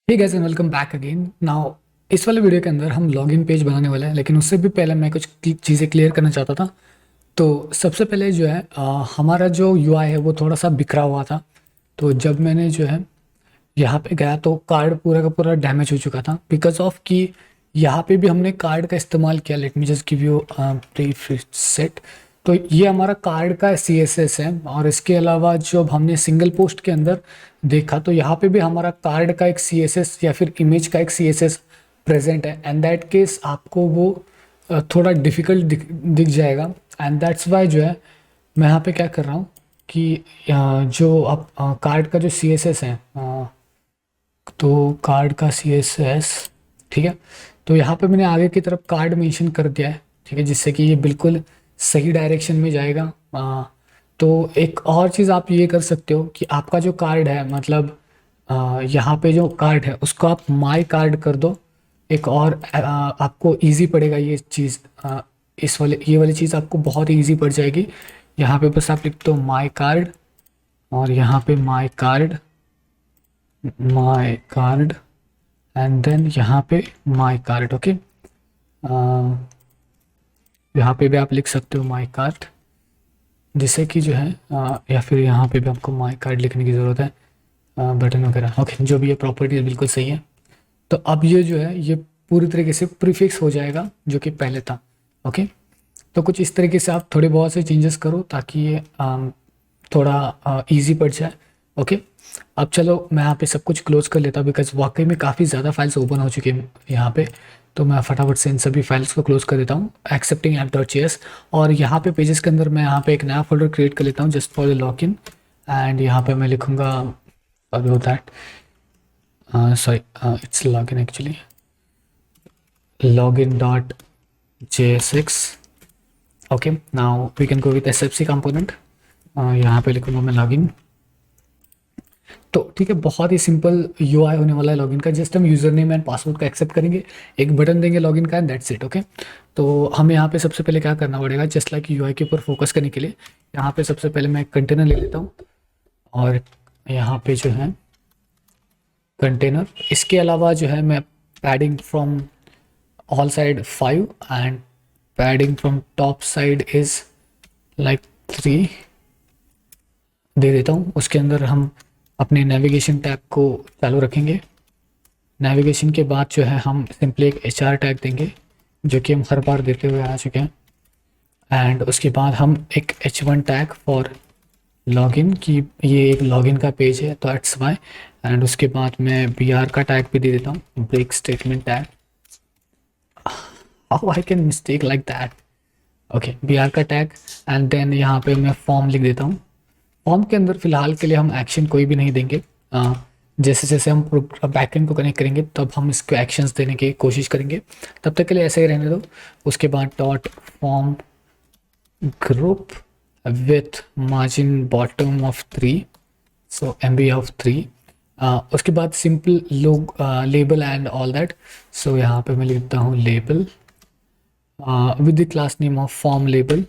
Hey guys and welcome back again now. इस वाले video के अंदर हम लॉगिन पेज बनाने वाले हैं, लेकिन उससे भी पहले मैं कुछ चीज़ें क्लियर करना चाहता था। तो सबसे पहले जो है हमारा जो यूआई है वो थोड़ा सा बिखरा हुआ था। तो जब मैंने जो है यहाँ पे गया तो कार्ड पूरा का पूरा डैमेज हो चुका था बिकॉज ऑफ कि यहाँ पे भी हमने कार्ड का इस्तेमाल किया। Let me just give you brief set. तो ये हमारा कार्ड का CSS है, और इसके अलावा जब हमने सिंगल पोस्ट के अंदर देखा तो यहाँ पे भी हमारा कार्ड का एक CSS या फिर इमेज का एक CSS प्रेजेंट है। एंड दैट केस आपको वो थोड़ा डिफिकल्ट दिख जाएगा। एंड दैट्स वाई जो है मैं यहाँ पे क्या कर रहा हूँ कि जो आप कार्ड का जो CSS है, तो कार्ड का CSS ठीक है। तो यहाँ पे मैंने आगे की तरफ कार्ड मेंशन कर दिया है, ठीक है, जिससे कि ये बिल्कुल सही डायरेक्शन में जाएगा। तो एक और चीज़ आप ये कर सकते हो कि आपका जो कार्ड है, मतलब यहाँ पे जो कार्ड है उसको आप माई कार्ड कर दो। एक और आपको इजी पड़ेगा ये चीज़। इस वाले ये वाली चीज़ आपको बहुत इजी पड़ जाएगी। यहाँ पे बस आप लिख दो माई कार्ड, और यहाँ पे माई कार्ड एंड देन यहाँ पे माई कार्ड। ओके, यहाँ पे भी आप लिख सकते हो माई कार्ड, जिससे कि जो है या फिर यहाँ पे भी आपको माई कार्ड लिखने की ज़रूरत है। बटन वगैरह ओके, जो भी ये प्रॉपर्टी बिल्कुल सही है। तो अब ये जो है ये पूरी तरीके से प्रीफिक्स हो जाएगा जो कि पहले था। ओके, तो कुछ इस तरीके से आप थोड़े बहुत से चेंजेस करो ताकि ये थोड़ा इजी पड़ जाए। ओके, अब चलो मैं यहाँ पे सब कुछ क्लोज कर लेता हूँ बिकॉज वाकई में काफ़ी ज़्यादा फाइल्स ओपन हो चुकी हैं यहाँ पे। तो मैं फटाफट से इन सभी फाइल्स को क्लोज कर देता हूँ एक्सेप्टिंग app.js। और यहाँ पे पेजेस के अंदर मैं यहाँ पे एक नया फोल्डर क्रिएट कर लेता हूँ just for the login. And यहाँ पे मैं लिखूँगा about that, sorry, it's login actually, login.jsx. Okay, now we can go with SFC component. यहाँ पे लिखूंगा मैं लॉगिन। तो ठीक है, बहुत ही सिंपल यूआई होने वाला है लॉगिन का। जस्ट हम यूज़र नेम एंड पासवर्ड का एक्सेप्ट करेंगे, एक बटन देंगे लॉगिन का, एंड दैट्स इट। ओके, तो हमें यहाँ पे सबसे पहले क्या करना पड़ेगा, जस्ट लाइक यूआई के ऊपर फोकस करने के लिए यहाँ पे सबसे पहले मैं एक कंटेनर ले लेता हूँ। और यहाँ पे जो है कंटेनर, इसके अलावा जो है मैं padding from all side 5 and padding from top side is like 3 दे देता हूँ। उसके अंदर हम अपने नेविगेशन टैग को चालू रखेंगे। नेविगेशन के बाद जो है हम सिंपली एक HR टैग देंगे जो कि हम हर बार देते हुए आ चुके हैं। एंड उसके बाद हम एक H1 टैग फॉर लॉगिन की, ये एक लॉगिन का पेज है तो एट्स वाई। एंड उसके बाद मैं BR का टैग भी दे देता हूँ, break statement tag. How I can mistake like that. Okay, BR का टैग। एंड देन यहाँ पे मैं फॉर्म लिख देता हूँ। फॉर्म के अंदर फिलहाल के लिए हम एक्शन कोई भी नहीं देंगे। जैसे जैसे हम बैकएंड को कनेक्ट करेंगे तब हम इसको एक्शंस देने की कोशिश करेंगे, तब तक के लिए ऐसे ही रहने दो। उसके बाद dot form group with margin bottom of 3, so MB of 3। उसके बाद सिंपल लोग लेबल एंड ऑल दैट। सो यहाँ पे मैं लिखता हूँ label with the class name of form label.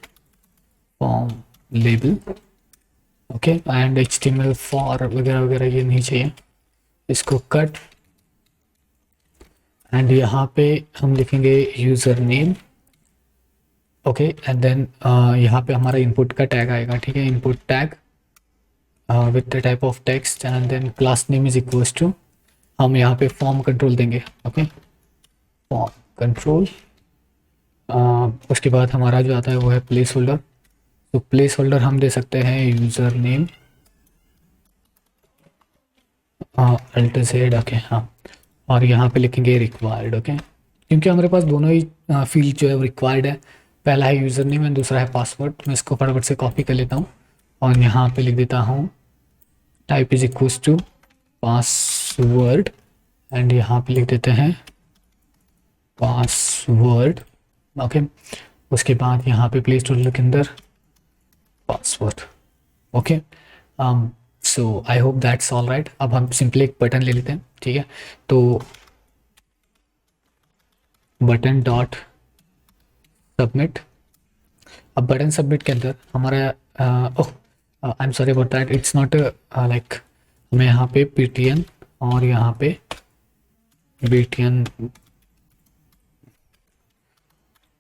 Okay, and HTML for वगैरह वगैरह ये नहीं चाहिए, इसको कट। एंड यहाँ पे हम लिखेंगे user name. Okay, and then यहाँ पे हमारा इनपुट का टैग आएगा, ठीक है, input tag with the type of text. And then class name is equals to, हम यहाँ पे फॉर्म कंट्रोल देंगे। Okay, form control. उसके बाद हमारा जो आता है वो है प्लेस होल्डर। तो प्लेस होल्डर हम दे सकते हैं user name alt Z. Okay, हाँ, और यहाँ पे लिखेंगे रिक्वायर्ड। ओके, क्योंकि हमारे पास दोनों ही फील्ड जो है वो रिक्वायर्ड है। पहला है यूज़र नेम एंड दूसरा है पासवर्ड। मैं इसको फटाफट से कॉपी कर लेता हूँ और यहाँ पे लिख देता हूँ type is equals to password. And यहाँ पे लिख देते हैं पासवर्ड। ओके, उसके बाद यहाँ पे प्ले स्टोर के अंदर password. Okay, so I hope that's all right. अब हम सिंपली एक बटन ले लेते हैं, ठीक है। तो बटन डॉट सबमिट। अब बटन सबमिट के अंदर हमारा oh I am sorry about that, it's not like, हमें यहाँ पे PTN और यहाँ पे BTN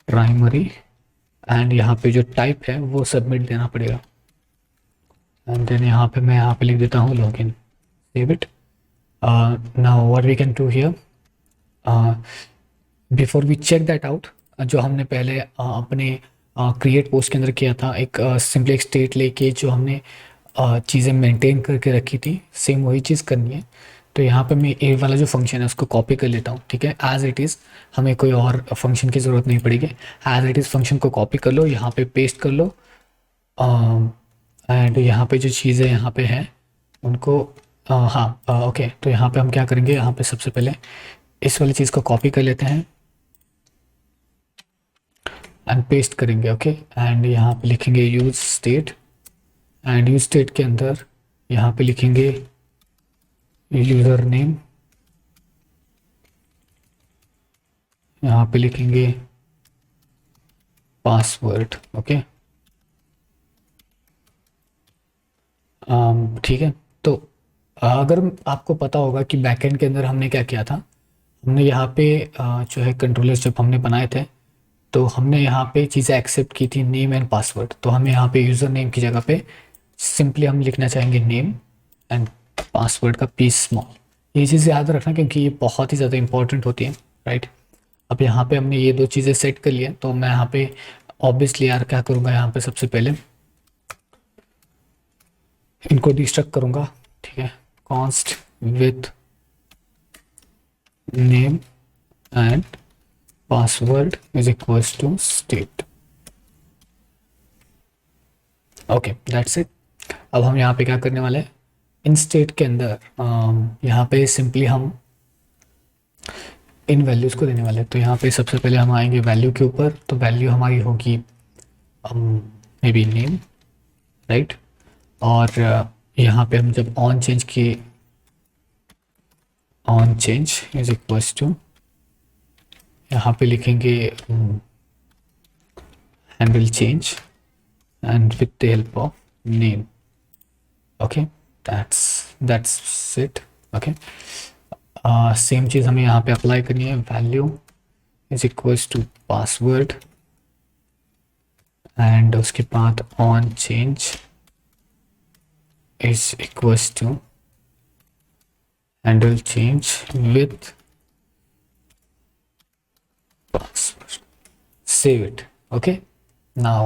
प्राइमरी, एंड यहाँ पे जो टाइप है वो सबमिट देना पड़ेगा। एंड देन यहाँ पे मैं यहाँ पे लिख देता हूँ login, save it. Now what we can do here, before we check that out, जो हमने पहले अपने क्रिएट पोस्ट के अंदर किया था, एक सिंपली एक स्टेट लेके जो हमने चीज़ें मेंटेन करके रखी थी, सेम वही चीज़ करनी है। तो यहाँ पे मैं ए वाला जो फंक्शन है उसको कॉपी कर लेता हूँ, ठीक है, एज इट इज़, हमें कोई और फंक्शन की ज़रूरत नहीं पड़ेगी। एज इट इज़ फंक्शन को कॉपी कर लो, यहाँ पे पेस्ट कर लो, एंड यहाँ पे जो चीज़ें यहाँ पे हैं उनको हाँ ओके। तो यहाँ पे हम क्या करेंगे, यहाँ पे सबसे पहले इस वाली चीज़ को कॉपी कर लेते हैं एंड पेस्ट करेंगे, ओके। एंड यहाँ पे लिखेंगे use state, and use state के अंदर यहाँ पे लिखेंगे यूज़र नेम, यहाँ पे लिखेंगे पासवर्ड, ओके। ठीक है। तो अगर आपको पता होगा कि बैकएंड के अंदर हमने क्या किया था, हमने यहाँ पे जो है कंट्रोलर्स जब हमने बनाए थे तो हमने यहाँ पे चीज़ें एक्सेप्ट की थी, नेम एंड पासवर्ड। तो हमें यहाँ पे यूज़र नेम की जगह पे सिंपली हम लिखना चाहेंगे नेम एंड पासवर्ड का पी स्मॉल। ये चीज़ याद रखना क्योंकि ये बहुत ही ज़्यादा इंपॉर्टेंट होती है, राइट। अब यहाँ पे हमने ये दो चीज़ें सेट कर लिया, तो मैं यहाँ पे ऑब्वियसली यार क्या करूँगा, यहाँ पे सबसे पहले इनको डिस्ट्रक्ट करूँगा, ठीक है, const with name and password is equals to state, okay, that's it. अब हम यहाँ पे क्या करने वाले हैं, इन स्टेट के अंदर यहाँ पे सिंपली हम इन वैल्यूज़ को देने वाले हैं। तो यहाँ पे सबसे पहले हम आएंगे वैल्यू के ऊपर, तो वैल्यू हमारी होगी मे बी नेम, राइट। और यहाँ पे हम जब ऑन चेंज किए, on change is equals to, यहाँ पे लिखेंगे handle change and with the help of name, okay, that's it, okay. Same चीज़ हमें यहाँ पे अप्लाई करनी है, value is equals to password and उसके बाद on change is equals to handle change with password. Save it. Okay. Now,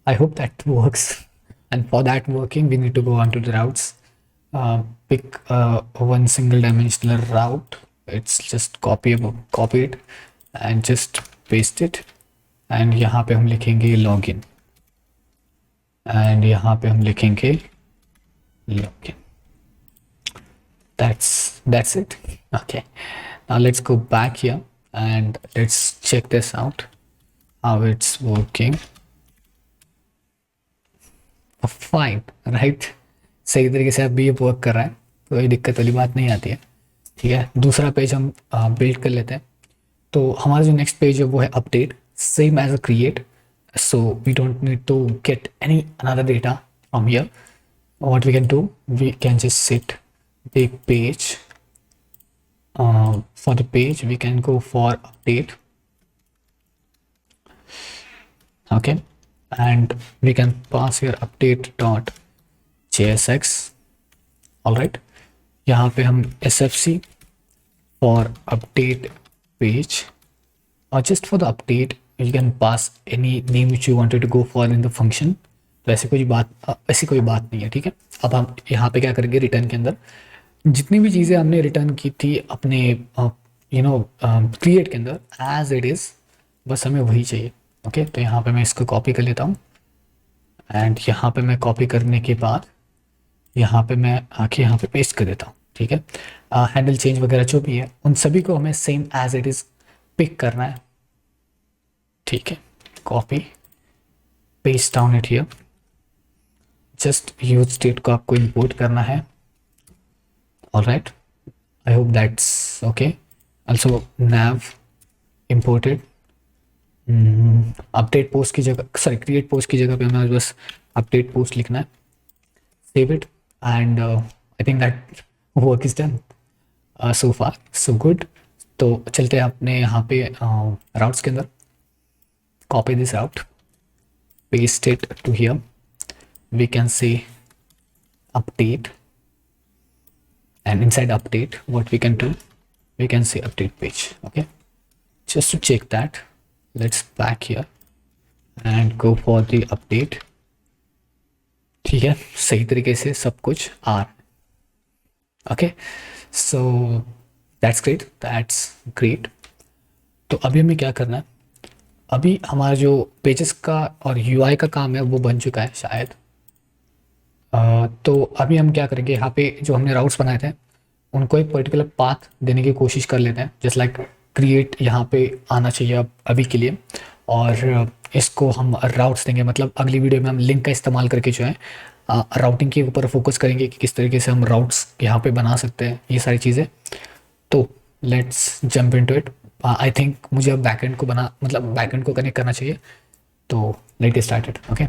I hope that works. And for that working, we need to go on to the routes. Pick one single dimensional route. It's just copy it and just paste it. And यहाँ पे हम लिखेंगे login. And यहाँ पे हम लिखेंगे login. That's it. Okay, now let's go back here and let's check this out, how it's working. Fine, right? सही तरीके से अब ये वर्क कर रहा है, कोई दिक्कत वाली बात नहीं आती है, ठीक है। दूसरा पेज हम बिल्ड कर लेते हैं। तो हमारा जो नेक्स्ट पेज है वो है update, same as a create, so we don't need to get any another data from here. What we can do, we can just set the page, for the page we can go for update, okay, and we can pass here update dot jsx, all right। यहाँ पे हम sfc for update page, or just for the update you can pass any name which you wanted to go for in the function। तो ऐसी कोई बात नहीं है, ठीक है। अब हम यहाँ पे क्या करेंगे, रिटर्न के अंदर जितनी भी चीज़ें हमने रिटर्न की थी अपने क्रिएट के अंदर एज इट इज़, बस हमें वही चाहिए, ओके। तो यहाँ पे मैं इसको कॉपी कर लेता हूँ एंड यहाँ पे मैं कॉपी करने के बाद यहाँ पे मैं आके यहाँ पे पेस्ट कर देता हूँ, ठीक है। हैंडल चेंज वगैरह जो भी है उन सभी को हमें same as it is pick करना है, ठीक है। Copy paste down it here, just use state को आपको इंपोर्ट करना है, alright. I hope that's okay. Also nav imported, update post की जगह, सॉरी क्रिएट पोस्ट की जगह पे हमें बस अपडेट पोस्ट लिखना है, save it and I think that work is done. So far so good. तो चलते हैं अपने यहाँ पे राउट्स के अंदर। Copy this route, paste it to here, we can see update, and inside update what we can do, we can see update page. Okay, just to check that, let's back here and go for the update। ठीक है, सही तरीके से सब कुछ आ रहा है। Okay, so that's great. तो अभी हमें क्या करना है, अभी हमारा जो पेजेस का और यूआई का काम है वो बन चुका है शायद। तो अभी हम क्या करेंगे, यहाँ पे जो हमने राउट्स बनाए थे उनको एक पर्टिकुलर पाथ देने की कोशिश कर लेते हैं। जस्ट लाइक क्रिएट यहाँ पे आना चाहिए अब अभी के लिए, और इसको हम राउट्स देंगे। मतलब अगली वीडियो में हम लिंक का इस्तेमाल करके जो है राउटिंग के ऊपर फोकस करेंगे कि किस तरीके से हम राउट्स यहाँ पे बना सकते हैं, ये सारी चीज़ें। तो let's jump into it. I think मुझे अब बैकएंड को कनेक्ट करना चाहिए। तो लेट गेट स्टार्टेड। ओके।